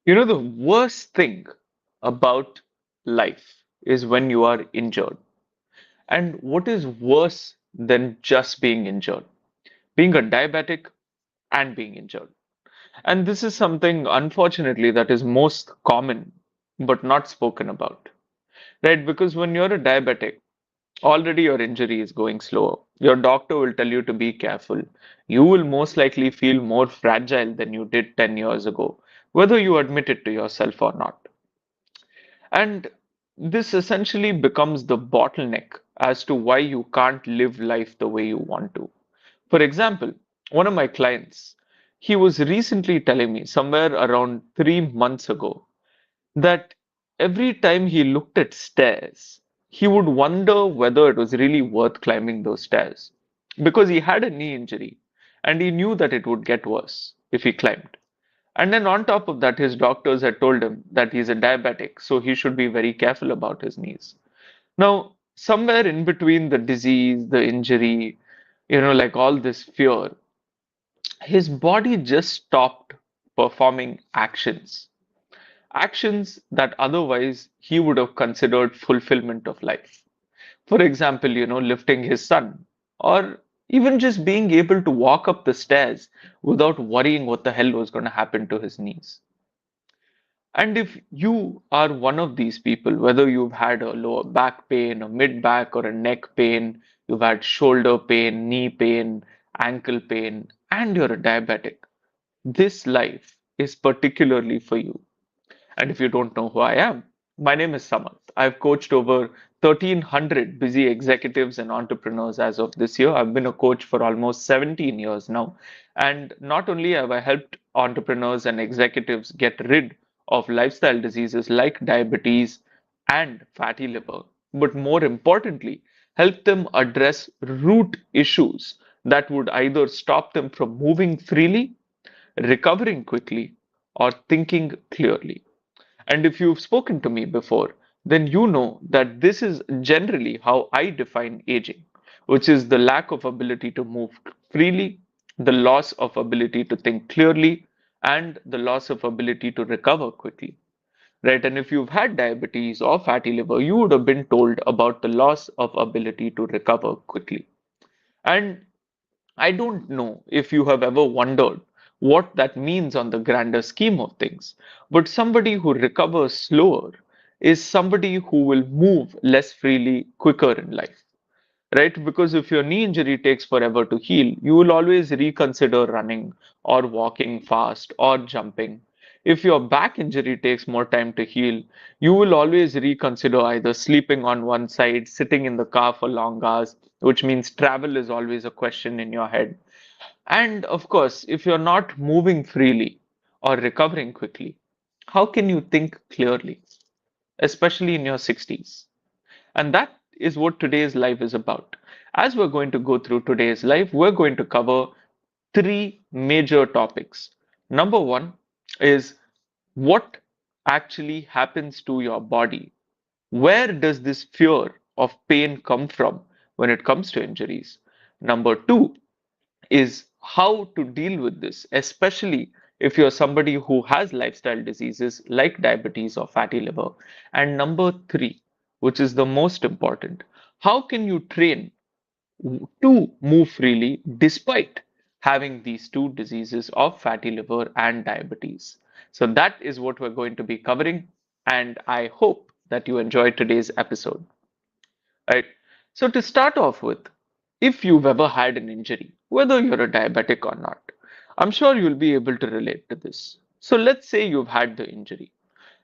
The worst thing about life is when you are injured. And what is worse than just being injured? Being a diabetic and being injured. And this is something, unfortunately, that is most common but not spoken about, right? Because when you're a diabetic, already your injury is going slower. Your doctor will tell you to be careful. You will most likely feel more fragile than you did 10 years ago, whether you admit it to yourself or not. And this essentially becomes the bottleneck as to why you can't live life the way you want to. For example, one of my clients, he was recently telling me somewhere around 3 months ago that every time he looked at stairs, he would wonder whether it was really worth climbing those stairs because he had a knee injury and he knew that it would get worse if he climbed. And then on top of that, his doctors had told him that he's a diabetic, so he should be very careful about his knees. Now, somewhere in between the disease, the injury, like all this fear, his body just stopped performing actions that otherwise he would have considered fulfillment of life. For example, lifting his son, or even just being able to walk up the stairs without worrying what the hell was going to happen to his knees. And if you are one of these people, whether you've had a lower back pain, a mid back, or a neck pain, you've had shoulder pain, knee pain, ankle pain, and you're a diabetic, this life is particularly for you. And if you don't know who I am, my name is Samarth. I've coached over 1,300 busy executives and entrepreneurs as of this year. I've been a coach for almost 17 years now. And not only have I helped entrepreneurs and executives get rid of lifestyle diseases like diabetes and fatty liver, but more importantly, help them address root issues that would either stop them from moving freely, recovering quickly, or thinking clearly. And if you've spoken to me before, then you know that this is generally how I define aging, which is the lack of ability to move freely, the loss of ability to think clearly, and the loss of ability to recover quickly. Right? And if you've had diabetes or fatty liver, you would have been told about the loss of ability to recover quickly. And I don't know if you have ever wondered what that means on the grander scheme of things, but somebody who recovers slower is somebody who will move less freely quicker in life, right? Because if your knee injury takes forever to heal, you will always reconsider running or walking fast or jumping. If your back injury takes more time to heal, you will always reconsider either sleeping on one side, sitting in the car for long hours, which means travel is always a question in your head. And of course, if you're not moving freely or recovering quickly, how can you think clearly, especially in your 60s? And that is what today's life is about. As we're going to go through today's life, we're going to cover three major topics. Number one is what actually happens to your body. Where does this fear of pain come from when it comes to injuries? Number two is how to deal with this, especially if you're somebody who has lifestyle diseases like diabetes or fatty liver. And number three, which is the most important, how can you train to move freely despite having these two diseases of fatty liver and diabetes? So that is what we're going to be covering, and I hope that you enjoyed today's episode. Right. So to start off with, if you've ever had an injury, whether you're a diabetic or not, I'm sure you'll be able to relate to this. So let's say you've had the injury.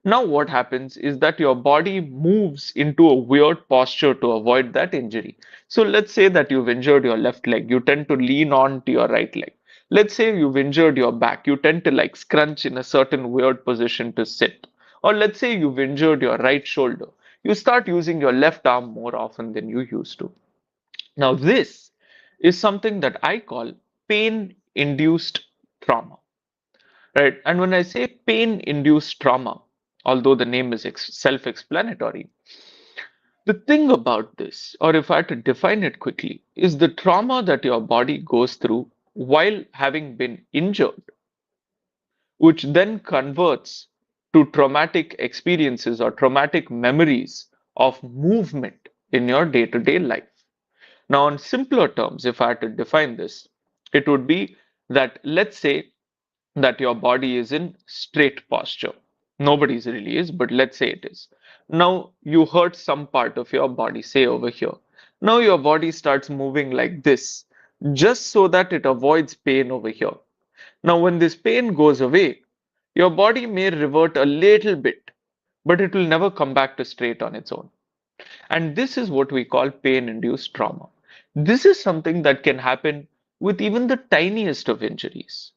Now what happens is that your body moves into a weird posture to avoid that injury. So let's say that you've injured your left leg, you tend to lean on to your right leg. Let's say you've injured your back, you tend to like scrunch in a certain weird position to sit. Or let's say you've injured your right shoulder, you start using your left arm more often than you used to. Now, this is something that I call pain induced trauma, right? And when I say pain induced trauma, although the name is self explanatory, the thing about this, or if I had to define it quickly, is the trauma that your body goes through while having been injured, which then converts to traumatic experiences or traumatic memories of movement in your day to day life. Now, in simpler terms, if I had to define this, it would be that let's say that your body is in straight posture. Nobody's really is, but let's say it is. Now you hurt some part of your body, say over here. Now your body starts moving like this, just so that it avoids pain over here. Now, when this pain goes away, your body may revert a little bit, but it will never come back to straight on its own. And this is what we call pain induced trauma. This is something that can happen with even the tiniest of injuries,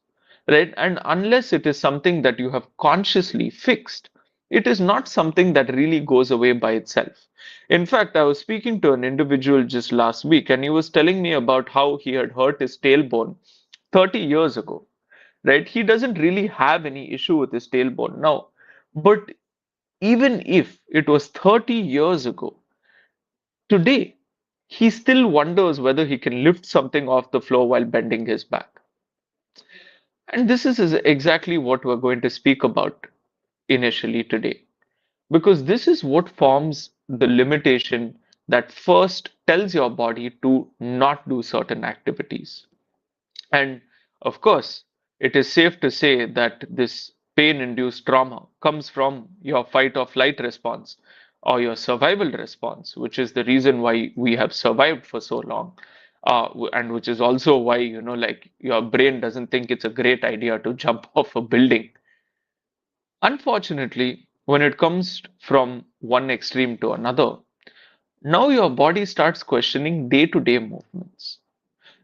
right? And unless it is something that you have consciously fixed, it is not something that really goes away by itself. In fact, I was speaking to an individual just last week, and he was telling me about how he had hurt his tailbone 30 years ago, right? He doesn't really have any issue with his tailbone now. But even if it was 30 years ago, today, he still wonders whether he can lift something off the floor while bending his back. And this is exactly what we're going to speak about initially today, because this is what forms the limitation that first tells your body to not do certain activities. And of course, it is safe to say that this pain induced trauma comes from your fight or flight response or your survival response, which is the reason why we have survived for so long. And which is also why, like your brain doesn't think it's a great idea to jump off a building. Unfortunately, when it comes from one extreme to another, now your body starts questioning day to day movements.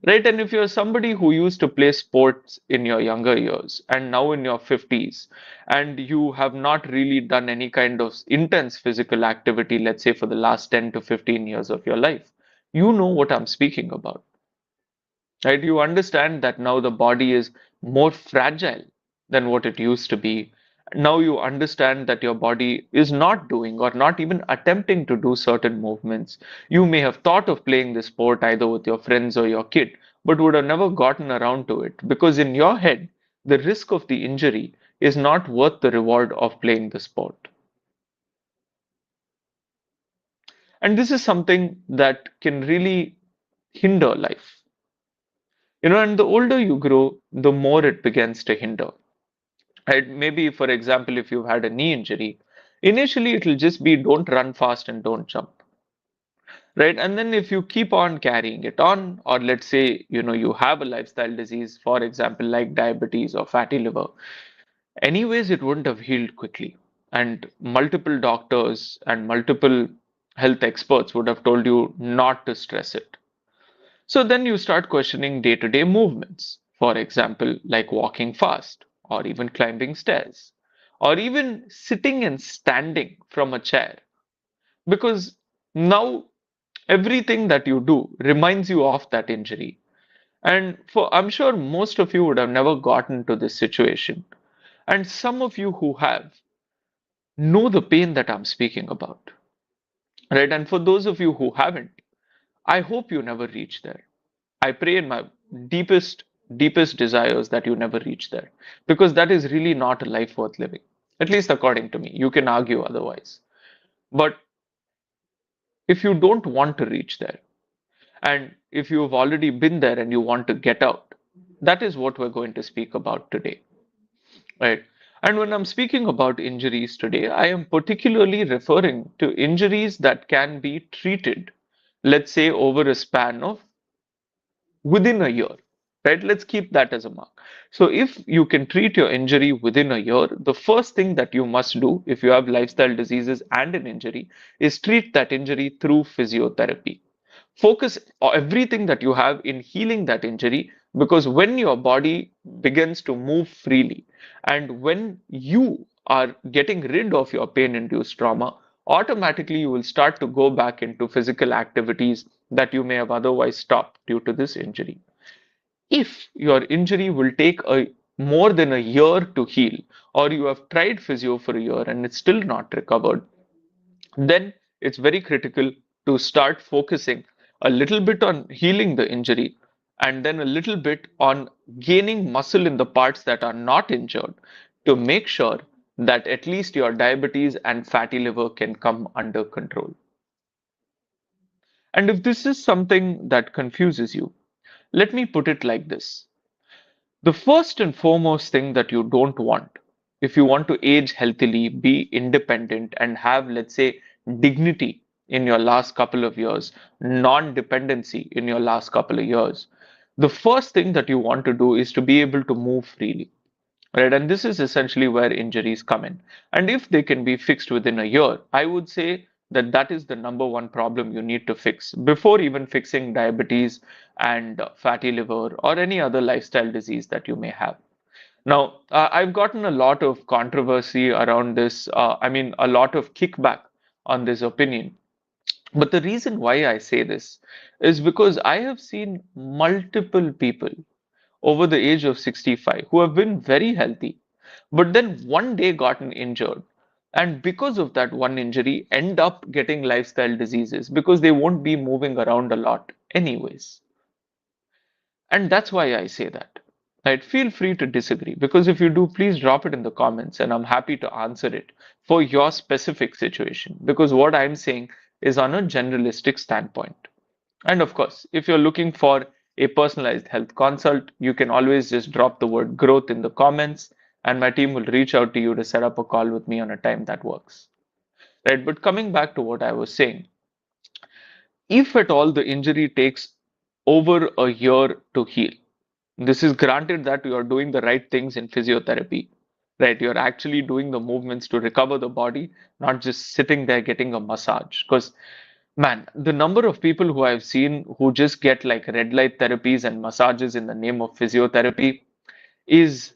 Right, and if you're somebody who used to play sports in your younger years and now in your 50s, and you have not really done any kind of intense physical activity, let's say for the last 10 to 15 years of your life, you know what I'm speaking about. Right? You understand that now the body is more fragile than what it used to be. Now you understand that your body is not doing or not even attempting to do certain movements. You may have thought of playing the sport either with your friends or your kid, but would have never gotten around to it because in your head, the risk of the injury is not worth the reward of playing the sport. And this is something that can really hinder life. And the older you grow, the more it begins to hinder. Right? Maybe, for example, if you've had a knee injury, initially it'll just be don't run fast and don't jump. Right? And then if you keep on carrying it on, or let's say, you have a lifestyle disease, for example, like diabetes or fatty liver, anyways, it wouldn't have healed quickly. And multiple doctors and multiple health experts would have told you not to stress it. So then you start questioning day to day movements, for example, like walking fast, or even climbing stairs, or even sitting and standing from a chair. Because now everything that you do reminds you of that injury. And I'm sure most of you would have never gotten to this situation. And some of you who have know the pain that I'm speaking about. Right? And for those of you who haven't, I hope you never reach there. I pray in my deepest, deepest desires that you never reach there because that is really not a life worth living, at least according to me. You can argue otherwise. But if you don't want to reach there, and if you've already been there and you want to get out, that is what we're going to speak about today, right? And when I'm speaking about injuries today, I am particularly referring to injuries that can be treated, let's say, over a span of within a year, right? Let's keep that as a mark. So if you can treat your injury within a year, the first thing that you must do if you have lifestyle diseases and an injury is treat that injury through physiotherapy. Focus everything that you have in healing that injury because when your body begins to move freely and when you are getting rid of your pain induced trauma, automatically you will start to go back into physical activities that you may have otherwise stopped due to this injury. If your injury will take a more than a year to heal, or you have tried physio for a year and it's still not recovered, then it's very critical to start focusing a little bit on healing the injury and then a little bit on gaining muscle in the parts that are not injured to make sure that at least your diabetes and fatty liver can come under control. And if this is something that confuses you, let me put it like this. The first and foremost thing that you don't want, if you want to age healthily, be independent, and have, let's say, dignity in your last couple of years, non dependency in your last couple of years, the first thing that you want to do is to be able to move freely. Right, and this is essentially where injuries come in. And if they can be fixed within a year, I would say that that is the number one problem you need to fix before even fixing diabetes and fatty liver or any other lifestyle disease that you may have. Now, I've gotten a lot of controversy around this. A lot of kickback on this opinion. But the reason why I say this is because I have seen multiple people over the age of 65 who have been very healthy, but then one day gotten injured. And because of that one injury, end up getting lifestyle diseases because they won't be moving around a lot anyways. And that's why I say that. Right? Feel free to disagree because if you do, please drop it in the comments and I'm happy to answer it for your specific situation because what I'm saying is on a generalistic standpoint. And of course, if you're looking for a personalized health consult, you can always just drop the word growth in the comments, and my team will reach out to you to set up a call with me on a time that works. Right. But coming back to what I was saying, if at all the injury takes over a year to heal, this is granted that you are doing the right things in physiotherapy, right? You're actually doing the movements to recover the body, not just sitting there getting a massage. Because man, the number of people who I've seen who just get like red light therapies and massages in the name of physiotherapy is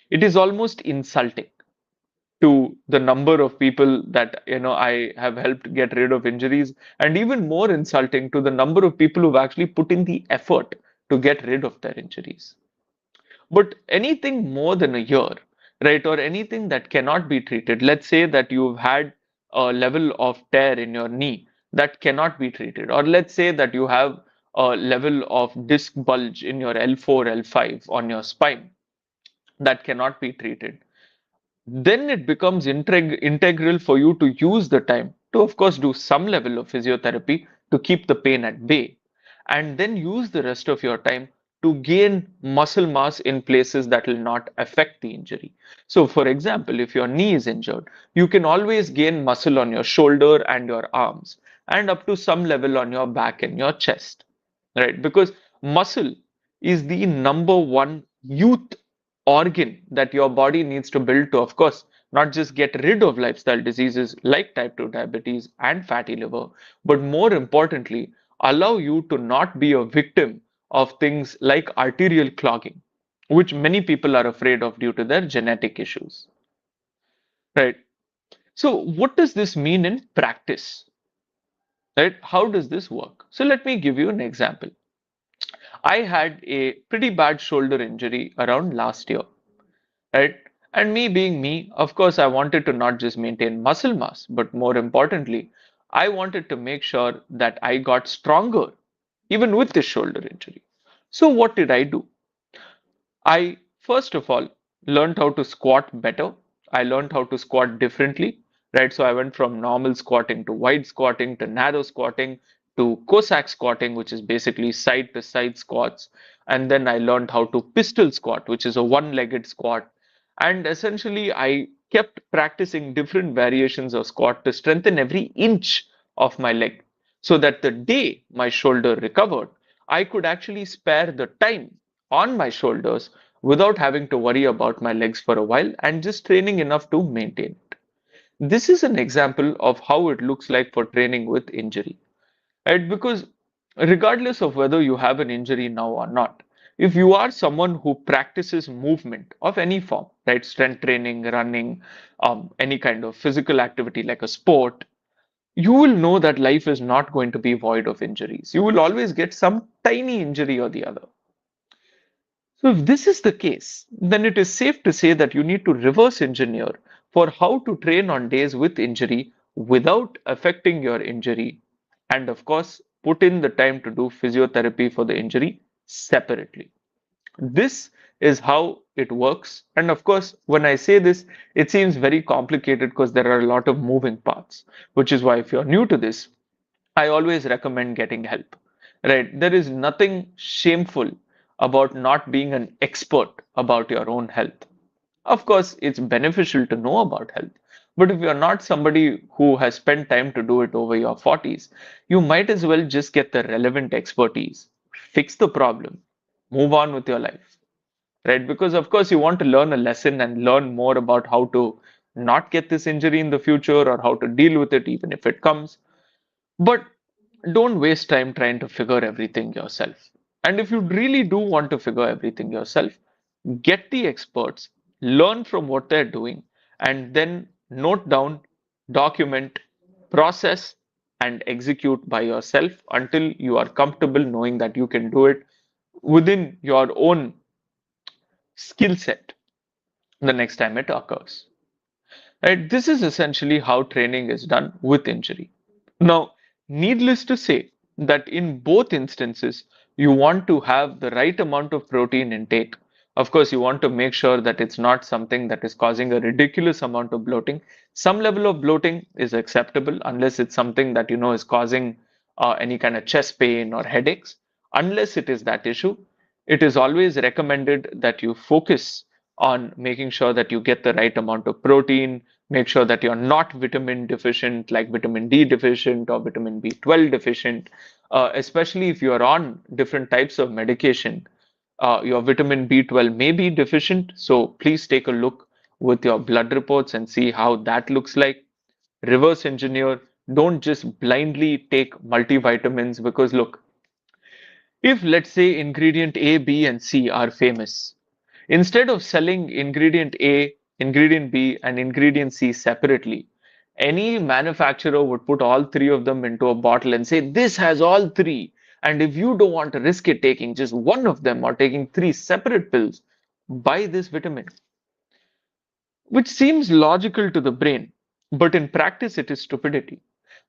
it is almost insulting to the number of people that I have helped get rid of injuries, and even more insulting to the number of people who've actually put in the effort to get rid of their injuries. But anything more than a year, right, or anything that cannot be treated, let's say that you've had a level of tear in your knee that cannot be treated, or let's say that you have a level of disc bulge in your L4, L5 on your spine that cannot be treated, then it becomes integral for you to use the time to, of course, do some level of physiotherapy to keep the pain at bay, and then use the rest of your time to gain muscle mass in places that will not affect the injury. So, for example, if your knee is injured, you can always gain muscle on your shoulder and your arms, and up to some level on your back and your chest, right? Because muscle is the number one youth organ that your body needs to build to, of course, not just get rid of lifestyle diseases like type 2 diabetes and fatty liver, but more importantly, allow you to not be a victim of things like arterial clogging, which many people are afraid of due to their genetic issues. Right. So, what does this mean in practice? Right? How does this work? So, let me give you an example. I had a pretty bad shoulder injury around last year, right? And me being me, of course, I wanted to not just maintain muscle mass, but more importantly, I wanted to make sure that I got stronger even with this shoulder injury. So, what did I do? I first of all learned how to squat better. I learned how to squat differently, right? So I went from normal squatting to wide squatting to narrow squatting to Cossack squatting, which is basically side to side squats. And then I learned how to pistol squat, which is a one-legged squat. And essentially, I kept practicing different variations of squat to strengthen every inch of my leg so that the day my shoulder recovered, I could actually spare the time on my shoulders without having to worry about my legs for a while and just training enough to maintain it. This is an example of how it looks like for training with injury, right? Because regardless of whether you have an injury now or not, if you are someone who practices movement of any form, right, strength training, running, any kind of physical activity like a sport, you will know that life is not going to be void of injuries. You will always get some tiny injury or the other. So if this is the case, then it is safe to say that you need to reverse engineer for how to train on days with injury without affecting your injury. And of course, put in the time to do physiotherapy for the injury separately. This is how it works. And of course, when I say this, it seems very complicated because there are a lot of moving parts, which is why if you're new to this, I always recommend getting help. Right? There is nothing shameful about not being an expert about your own health. Of course, it's beneficial to know about health. But if you're not somebody who has spent time to do it over your 40s, you might as well just get the relevant expertise, fix the problem, move on with your life, right? Because, of course, you want to learn a lesson and learn more about how to not get this injury in the future or how to deal with it, even if it comes. But don't waste time trying to figure everything yourself. And if you really do want to figure everything yourself, get the experts, learn from what they're doing, and then note down, document, process, and execute by yourself until you are comfortable knowing that you can do it within your own skill set the next time it occurs. Right? This is essentially how training is done with injury. Now, needless to say that in both instances, you want to have the right amount of protein intake. Of course, you want to make sure that it's not something that is causing a ridiculous amount of bloating. Some level of bloating is acceptable unless it's something that you know is causing any kind of chest pain or headaches. Unless it is that issue, it is always recommended that you focus on making sure that you get the right amount of protein, make sure that you're not vitamin deficient, like vitamin D deficient or vitamin B12 deficient, especially if you're on different types of medication. Your vitamin B12 may be deficient, so please take a look with your blood reports and see how that looks like. Reverse engineer, don't just blindly take multivitamins because look, if let's say ingredient A, B, and C are famous, instead of selling ingredient A, ingredient B, and ingredient C separately, any manufacturer would put all three of them into a bottle and say, this has all three. And if you don't want to risk it taking just one of them or taking three separate pills, buy this vitamin, which seems logical to the brain, but in practice it is stupidity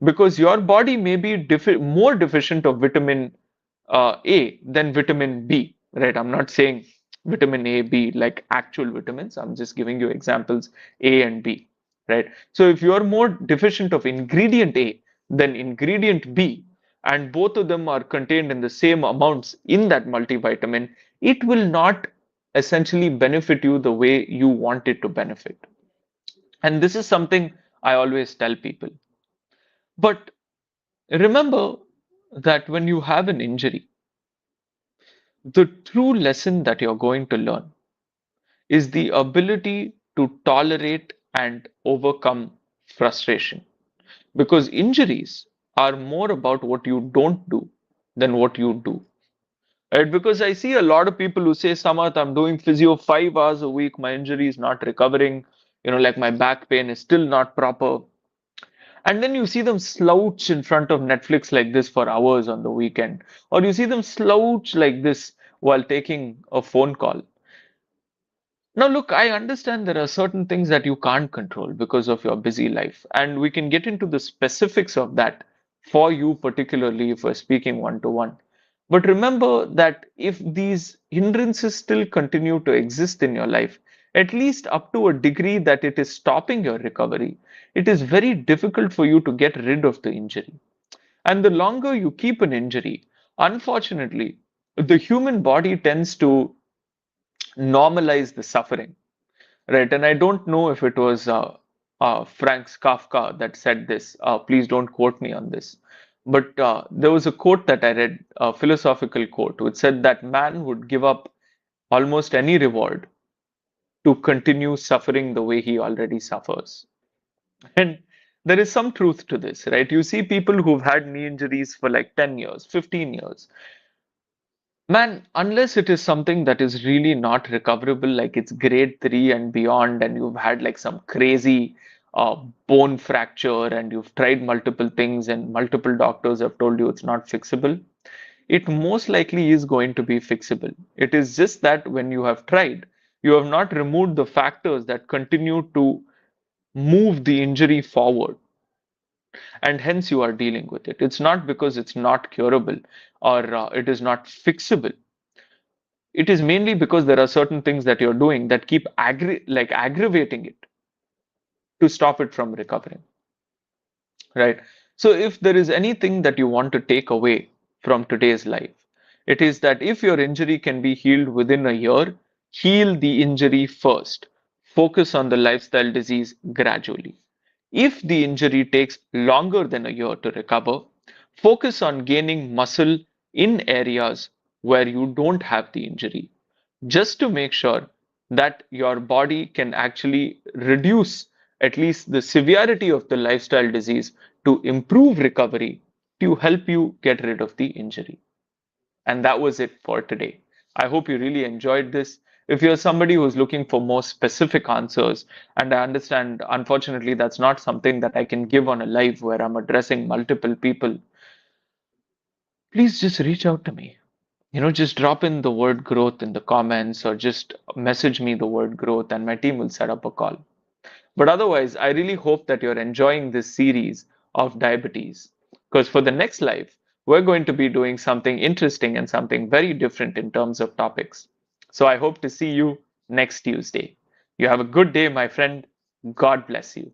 because your body may be more deficient of vitamin A than vitamin B, right? I'm not saying vitamin A, B like actual vitamins. I'm just giving you examples A and B, right? So if you're more deficient of ingredient A than ingredient B, and both of them are contained in the same amounts in that multivitamin, it will not essentially benefit you the way you want it to benefit. And this is something I always tell people. But remember that when you have an injury, the true lesson that you're going to learn is the ability to tolerate and overcome frustration. Because injuries are more about what you don't do than what you do. Right? Because I see a lot of people who say, Samath, I'm doing physio 5 hours a week, my injury is not recovering, like my back pain is still not proper. And then you see them slouch in front of Netflix like this for hours on the weekend, or you see them slouch like this while taking a phone call. Now, look, I understand there are certain things that you can't control because of your busy life, and we can get into the specifics of that for you, particularly if we're speaking one to one. But remember that if these hindrances still continue to exist in your life, at least up to a degree that it is stopping your recovery, it is very difficult for you to get rid of the injury. And the longer you keep an injury, unfortunately, the human body tends to normalize the suffering. Right, and I don't know if it was Frank Kafka that said this. Please don't quote me on this. But there was a quote that I read, a philosophical quote, which said that man would give up almost any reward to continue suffering the way he already suffers. And there is some truth to this, right? You see people who've had knee injuries for like 10 years, 15 years, man, unless it is something that is really not recoverable, like it's grade three and beyond, and you've had like some crazy uh, bone fracture and you've tried multiple things and multiple doctors have told you it's not fixable, it most likely is going to be fixable. It is just that when you have tried, you have not removed the factors that continue to move the injury forward, and hence you are dealing with it. It's not because it's not curable or it is not fixable. it is mainly because there are certain things that you're doing that keep aggravating it to stop it from recovering, right? So if there is anything that you want to take away from today's life, it is that if your injury can be healed within a year, heal the injury first. Focus on the lifestyle disease gradually. If the injury takes longer than a year to recover, focus on gaining muscle in areas where you don't have the injury, just to make sure that your body can actually reduce at least the severity of the lifestyle disease to improve recovery to help you get rid of the injury. And that was it for today. I hope you really enjoyed this. If you're somebody who's looking for more specific answers, and I understand, unfortunately, that's not something that I can give on a live where I'm addressing multiple people, please just reach out to me. Just drop in the word growth in the comments or just message me the word growth and my team will set up a call. But otherwise, I really hope that you're enjoying this series of diabetes because for the next live, we're going to be doing something interesting and something very different in terms of topics. So I hope to see you next Tuesday. You have a good day, my friend. God bless you.